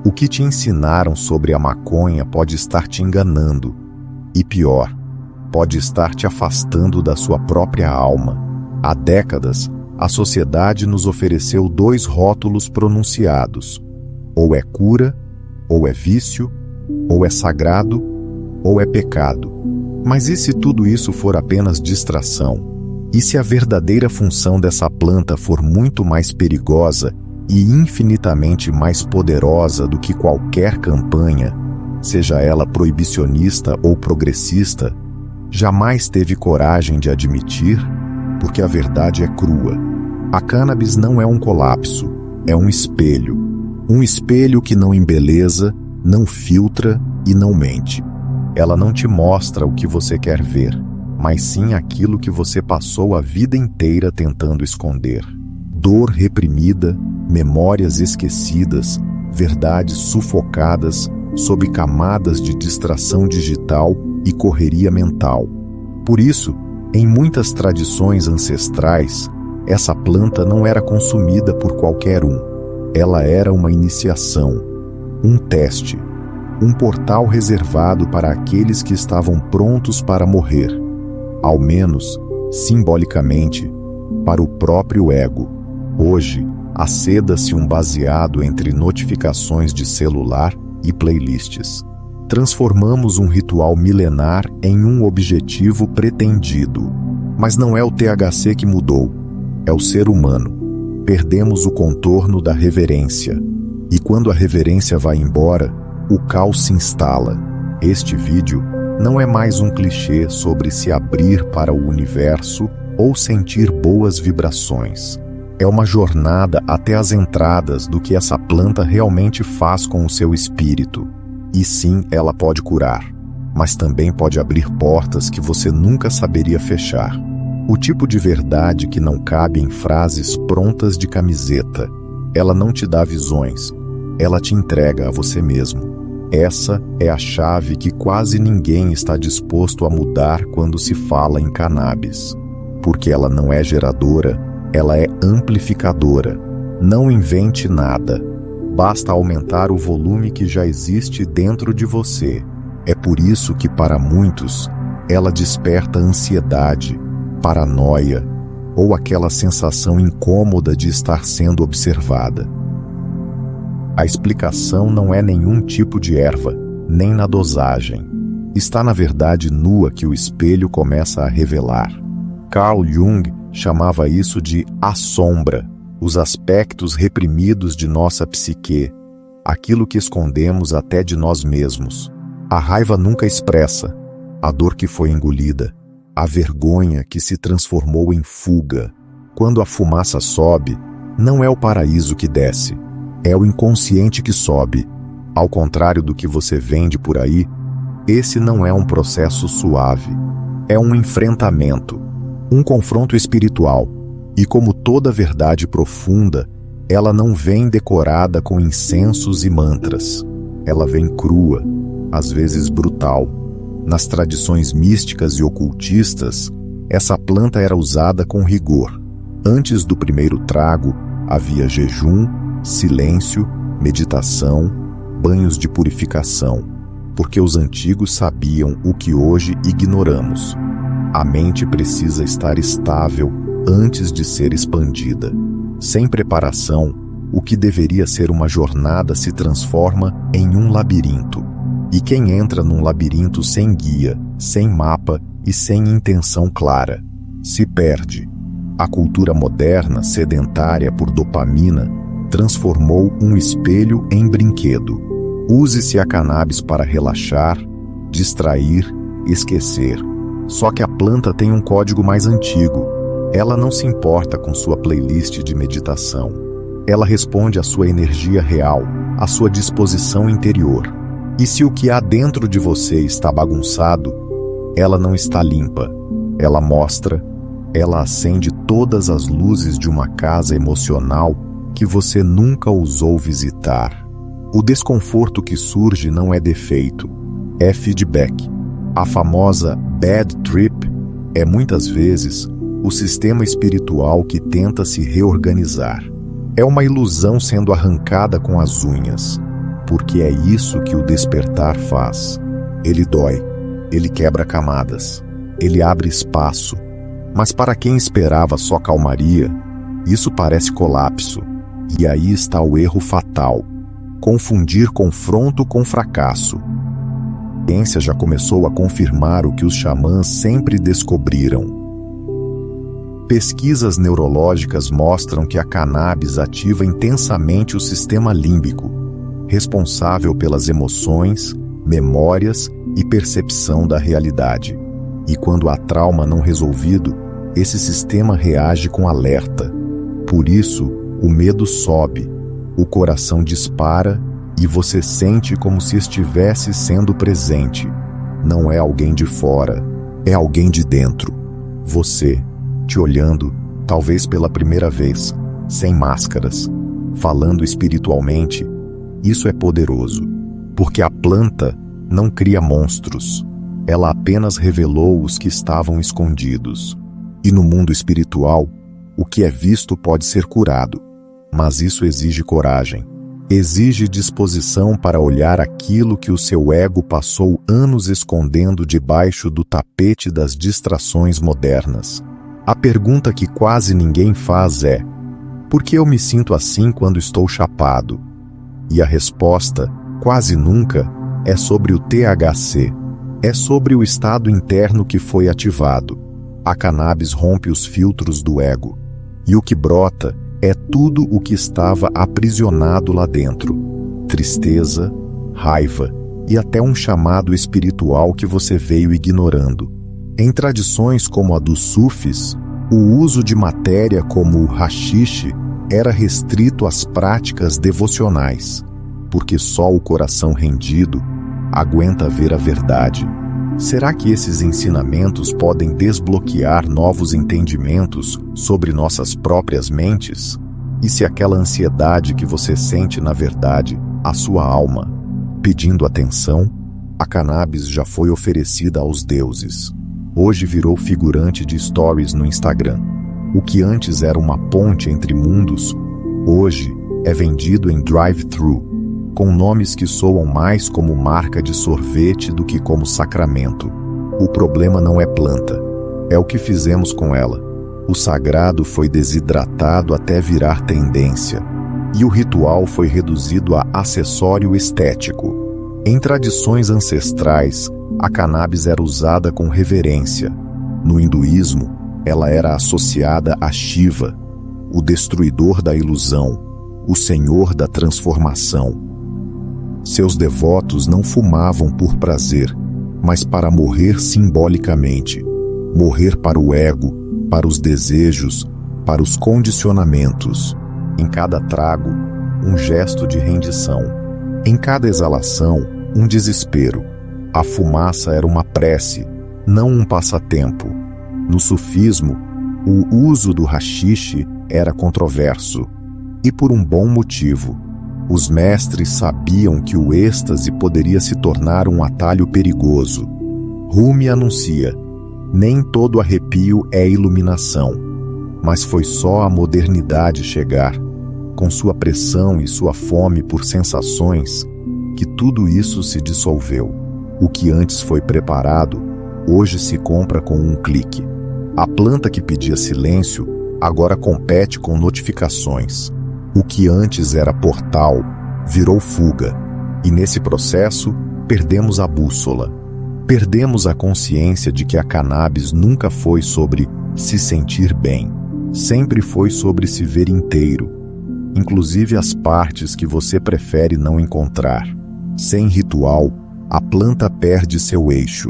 O que te ensinaram sobre a maconha pode estar te enganando. E pior, pode estar te afastando da sua própria alma. Há décadas, a sociedade nos ofereceu 2 rótulos pronunciados: ou é cura, ou é vício, ou é sagrado, ou é pecado. Mas e se tudo isso for apenas distração? E se a verdadeira função dessa planta for muito mais perigosa e infinitamente mais poderosa do que qualquer campanha, seja ela proibicionista ou progressista, jamais teve coragem de admitir, porque a verdade é crua. A cannabis não é um colapso, é um espelho. Um espelho que não embeleza, não filtra e não mente. Ela não te mostra o que você quer ver, mas sim aquilo que você passou a vida inteira tentando esconder. Dor reprimida, memórias esquecidas, verdades sufocadas sob camadas de distração digital e correria mental. Por isso, em muitas tradições ancestrais, essa planta não era consumida por qualquer um. Ela era uma iniciação, um teste, um portal reservado para aqueles que estavam prontos para morrer, ao menos, simbolicamente, para o próprio ego. Hoje, aceda-se um baseado entre notificações de celular e playlists. Transformamos um ritual milenar em um objetivo pretendido. Mas não é o THC que mudou, é o ser humano. Perdemos o contorno da reverência. E quando a reverência vai embora, o caos se instala. Este vídeo não é mais um clichê sobre se abrir para o universo ou sentir boas vibrações. É uma jornada até as entradas do que essa planta realmente faz com o seu espírito. E sim, ela pode curar, mas também pode abrir portas que você nunca saberia fechar. O tipo de verdade que não cabe em frases prontas de camiseta. Ela não te dá visões, ela te entrega a você mesmo. Essa é a chave que quase ninguém está disposto a mudar quando se fala em cannabis. Porque ela não é geradora, ela é amplificadora. Não invente nada. Basta aumentar o volume que já existe dentro de você. É por isso que, para muitos, ela desperta ansiedade, paranoia ou aquela sensação incômoda de estar sendo observada. A explicação não é nenhum tipo de erva, nem na dosagem. Está na verdade nua que o espelho começa a revelar. Carl Jung chamava isso de a sombra, os aspectos reprimidos de nossa psique, aquilo que escondemos até de nós mesmos. A raiva nunca expressa, a dor que foi engolida, a vergonha que se transformou em fuga. Quando a fumaça sobe, não é o paraíso que desce, é o inconsciente que sobe. Ao contrário do que você vende por aí, esse não é um processo suave, é um enfrentamento, um confronto espiritual. E como toda verdade profunda, ela não vem decorada com incensos e mantras. Ela vem crua, às vezes brutal. Nas tradições místicas e ocultistas, essa planta era usada com rigor. Antes do primeiro trago, havia jejum, silêncio, meditação, banhos de purificação, porque os antigos sabiam o que hoje ignoramos. A mente precisa estar estável antes de ser expandida. Sem preparação, o que deveria ser uma jornada se transforma em um labirinto. E quem entra num labirinto sem guia, sem mapa e sem intenção clara, se perde. A cultura moderna, sedentária por dopamina, transformou um espelho em brinquedo. Use-se a cannabis para relaxar, distrair, esquecer. Só que a planta tem um código mais antigo. Ela não se importa com sua playlist de meditação. Ela responde à sua energia real, à sua disposição interior. E se o que há dentro de você está bagunçado, ela não está limpa. Ela mostra, ela acende todas as luzes de uma casa emocional que você nunca ousou visitar. O desconforto que surge não é defeito, é feedback. A famosa bad trip é muitas vezes o sistema espiritual que tenta se reorganizar. É uma ilusão sendo arrancada com as unhas. porque é isso que o despertar faz. Ele dói, ele quebra camadas, ele abre espaço. Mas para quem esperava só calmaria, isso parece colapso. E aí está o erro fatal: confundir confronto com fracasso. A ciência já começou a confirmar o que os xamãs sempre descobriram. Pesquisas neurológicas mostram que a cannabis ativa intensamente o sistema límbico, responsável pelas emoções, memórias e percepção da realidade. E quando há trauma não resolvido, esse sistema reage com alerta. Por isso, o medo sobe, o coração dispara e você sente como se estivesse sendo presente. Não é alguém de fora, é alguém de dentro. Você, te olhando, talvez pela primeira vez, sem máscaras, falando espiritualmente. Isso é poderoso, porque a planta não cria monstros. Ela apenas revelou os que estavam escondidos. E no mundo espiritual, o que é visto pode ser curado. Mas isso exige coragem. Exige disposição para olhar aquilo que o seu ego passou anos escondendo debaixo do tapete das distrações modernas. A pergunta que quase ninguém faz é: por que eu me sinto assim quando estou chapado? E a resposta, quase nunca, é sobre o THC. É sobre o estado interno que foi ativado. A cannabis rompe os filtros do ego. E o que brota é tudo o que estava aprisionado lá dentro. Tristeza, raiva e até um chamado espiritual que você veio ignorando. Em tradições como a dos sufis, o uso de matéria como o haxixe era restrito às práticas devocionais, porque só o coração rendido aguenta ver a verdade. Será que esses ensinamentos podem desbloquear novos entendimentos sobre nossas próprias mentes? E se aquela ansiedade que você sente, na verdade, a sua alma, pedindo atenção? A cannabis já foi oferecida aos deuses. Hoje virou figurante de stories no Instagram. O que antes era uma ponte entre mundos, hoje é vendido em drive-thru, com nomes que soam mais como marca de sorvete do que como sacramento. O problema não é planta, é o que fizemos com ela. O sagrado foi desidratado até virar tendência, e o ritual foi reduzido a acessório estético. Em tradições ancestrais, a cannabis era usada com reverência. No hinduísmo, ela era associada a Shiva, o destruidor da ilusão, o senhor da transformação. Seus devotos não fumavam por prazer, mas para morrer simbolicamente. Morrer para o ego, para os desejos, para os condicionamentos. Em cada trago, um gesto de rendição. Em cada exalação, um desespero. A fumaça era uma prece, não um passatempo. No sufismo, o uso do haxixe era controverso. E por um bom motivo. Os mestres sabiam que o êxtase poderia se tornar um atalho perigoso. Rumi anuncia: nem todo arrepio é iluminação. Mas foi só a modernidade chegar, com sua pressão e sua fome por sensações, que tudo isso se dissolveu. O que antes foi preparado, hoje se compra com um clique. A planta que pedia silêncio, agora compete com notificações. O que antes era portal, virou fuga. E nesse processo, perdemos a bússola. Perdemos a consciência de que a cannabis nunca foi sobre se sentir bem. Sempre foi sobre se ver inteiro. Inclusive as partes que você prefere não encontrar. Sem ritual, a planta perde seu eixo.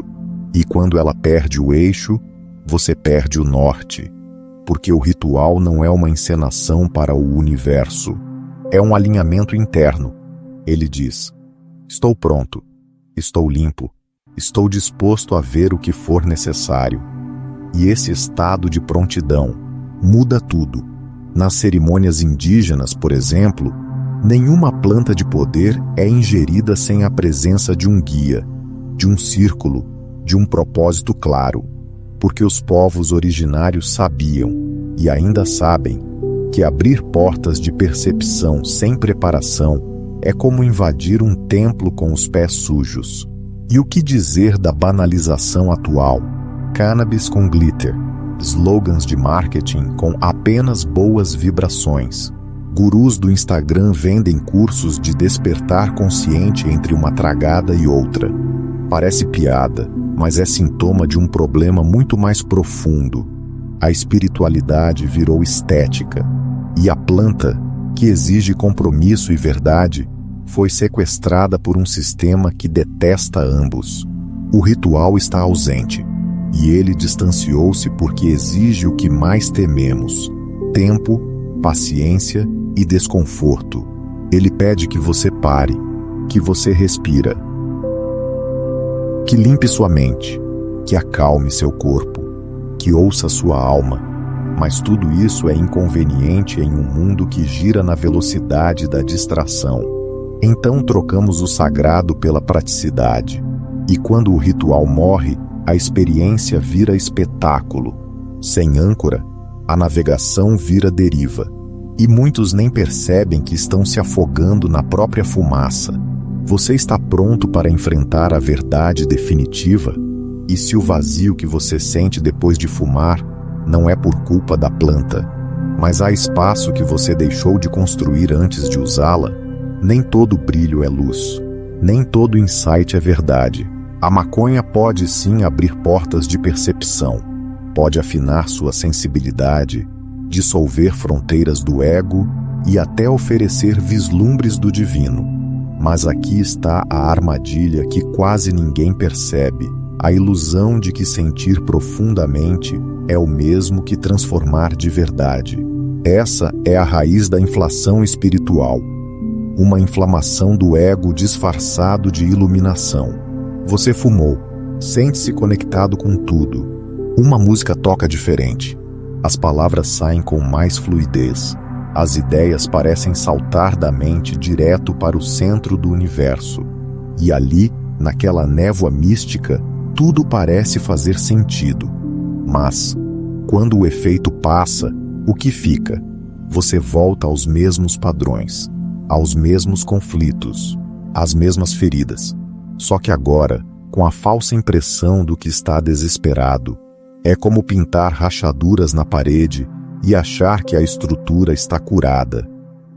E quando ela perde o eixo, você perde o norte. Porque o ritual não é uma encenação para o universo. É um alinhamento interno. Ele diz: estou pronto, estou limpo, estou disposto a ver o que for necessário. E esse estado de prontidão muda tudo. Nas cerimônias indígenas, por exemplo, nenhuma planta de poder é ingerida sem a presença de um guia, de um círculo, de um propósito claro. Porque os povos originários sabiam, e ainda sabem, que abrir portas de percepção sem preparação é como invadir um templo com os pés sujos. E o que dizer da banalização atual? Cannabis com glitter, slogans de marketing com apenas boas vibrações. Gurus do Instagram vendem cursos de despertar consciente entre uma tragada e outra. Parece piada, mas é sintoma de um problema muito mais profundo. A espiritualidade virou estética, e a planta, que exige compromisso e verdade, foi sequestrada por um sistema que detesta ambos. O ritual está ausente, e ele distanciou-se porque exige o que mais tememos: tempo, paciência e desconforto. Ele pede que você pare, que você respira, que limpe sua mente, que acalme seu corpo, que ouça sua alma. Mas tudo isso é inconveniente em um mundo que gira na velocidade da distração. Então trocamos o sagrado pela praticidade. E quando o ritual morre, a experiência vira espetáculo. Sem âncora, a navegação vira deriva. E muitos nem percebem que estão se afogando na própria fumaça. Você está pronto para enfrentar a verdade definitiva? E se o vazio que você sente depois de fumar não é por culpa da planta, mas há espaço que você deixou de construir antes de usá-la? Nem todo brilho é luz, nem todo insight é verdade. A maconha pode sim abrir portas de percepção, pode afinar sua sensibilidade, dissolver fronteiras do ego e até oferecer vislumbres do divino. Mas aqui está a armadilha que quase ninguém percebe: a ilusão de que sentir profundamente é o mesmo que transformar de verdade. Essa é a raiz da inflação espiritual. Uma inflamação do ego disfarçado de iluminação. Você fumou, sente-se conectado com tudo. Uma música toca diferente. As palavras saem com mais fluidez. As ideias parecem saltar da mente direto para o centro do universo. E ali, naquela névoa mística, tudo parece fazer sentido. Mas, quando o efeito passa, o que fica? Você volta aos mesmos padrões, aos mesmos conflitos, às mesmas feridas. Só que agora, com a falsa impressão do que está desesperado. É como pintar rachaduras na parede e achar que a estrutura está curada.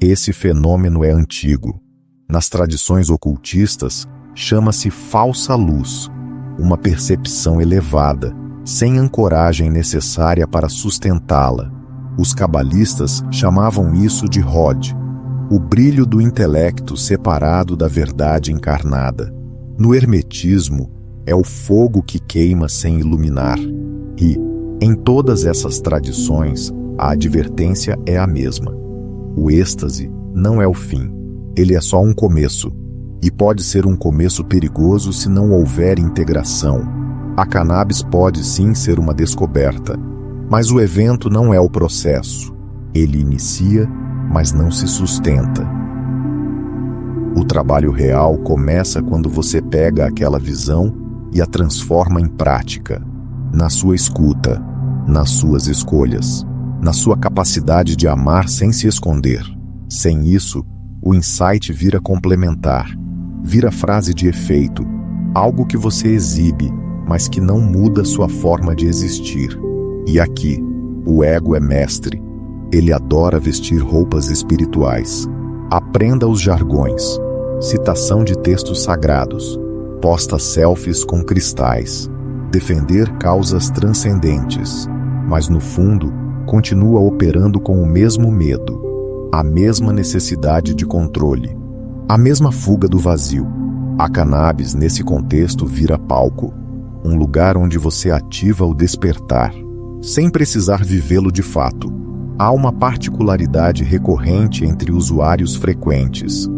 Esse fenômeno é antigo. Nas tradições ocultistas, chama-se falsa luz, uma percepção elevada, sem ancoragem necessária para sustentá-la. Os cabalistas chamavam isso de Hod, o brilho do intelecto separado da verdade encarnada. No hermetismo, é o fogo que queima sem iluminar. E, em todas essas tradições, a advertência é a mesma. O êxtase não é o fim, ele é só um começo. E pode ser um começo perigoso se não houver integração. A cannabis pode sim ser uma descoberta, mas o evento não é o processo. Ele inicia, mas não se sustenta. O trabalho real começa quando você pega aquela visão e a transforma em prática, na sua escuta, nas suas escolhas, na sua capacidade de amar sem se esconder. Sem isso, o insight vira complementar, vira frase de efeito, algo que você exibe, mas que não muda sua forma de existir. E aqui, o ego é mestre. Ele adora vestir roupas espirituais. Aprenda os jargões, citação de textos sagrados, posta selfies com cristais, defender causas transcendentes, mas no fundo, continua operando com o mesmo medo, a mesma necessidade de controle, a mesma fuga do vazio. A cannabis, nesse contexto, vira palco, um lugar onde você ativa o despertar, sem precisar vivê-lo de fato. Há uma particularidade recorrente entre usuários frequentes: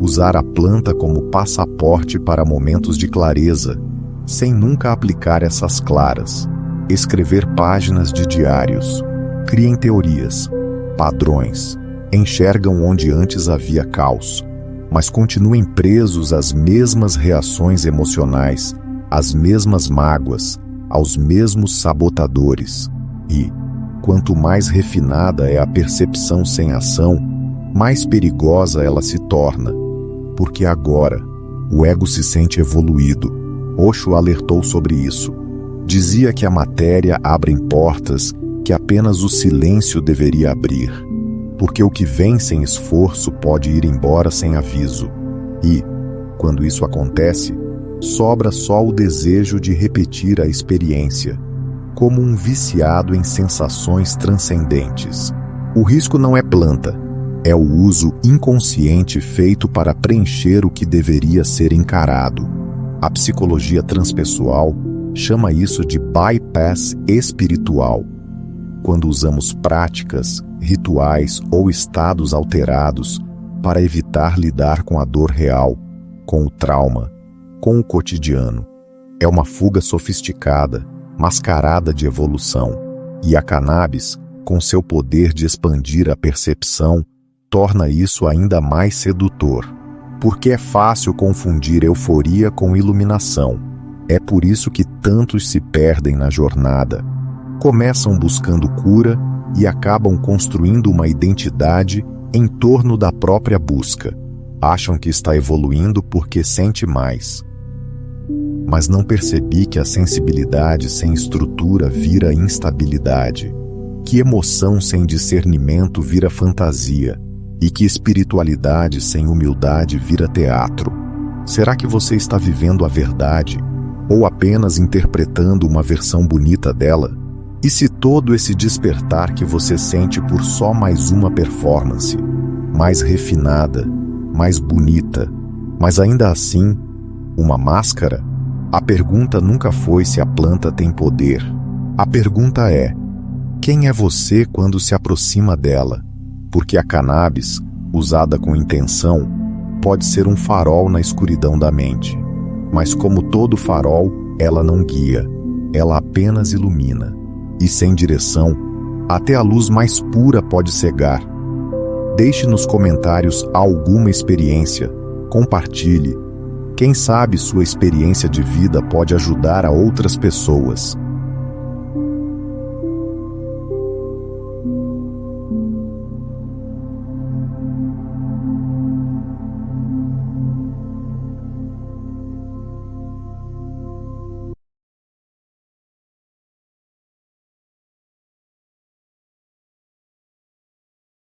usar a planta como passaporte para momentos de clareza, sem nunca aplicar essas claras. Escrever páginas de diários. Criem teorias, padrões, enxergam onde antes havia caos, mas continuem presos às mesmas reações emocionais, às mesmas mágoas, aos mesmos sabotadores. E, quanto mais refinada é a percepção sem ação, mais perigosa ela se torna. porque agora o ego se sente evoluído. Osho alertou sobre isso. Dizia que a matéria abre portas que apenas o silêncio deveria abrir, porque o que vem sem esforço pode ir embora sem aviso. E, quando isso acontece, sobra só o desejo de repetir a experiência, como um viciado em sensações transcendentes. O risco não é planta, é o uso inconsciente feito para preencher o que deveria ser encarado. A psicologia transpessoal chama isso de bypass espiritual. Quando usamos práticas, rituais ou estados alterados para evitar lidar com a dor real, com o trauma, com o cotidiano. É uma fuga sofisticada, mascarada de evolução. E a cannabis, com seu poder de expandir a percepção, torna isso ainda mais sedutor. Porque é fácil confundir euforia com iluminação. É por isso que tantos se perdem na jornada. Começam buscando cura e acabam construindo uma identidade em torno da própria busca. Acham que está evoluindo porque sente mais. Mas não percebi que a sensibilidade sem estrutura vira instabilidade, que emoção sem discernimento vira fantasia, e que espiritualidade sem humildade vira teatro. Será que você está vivendo a verdade, ou apenas interpretando uma versão bonita dela? E se todo esse despertar que você sente por só mais uma performance, mais refinada, mais bonita, mas ainda assim, uma máscara? A pergunta nunca foi se a planta tem poder. A pergunta é: quem é você quando se aproxima dela? Porque a cannabis, usada com intenção, pode ser um farol na escuridão da mente. Mas como todo farol, ela não guia, ela apenas ilumina. E sem direção, até a luz mais pura pode cegar. Deixe nos comentários alguma experiência, compartilhe. Quem sabe sua experiência de vida pode ajudar a outras pessoas.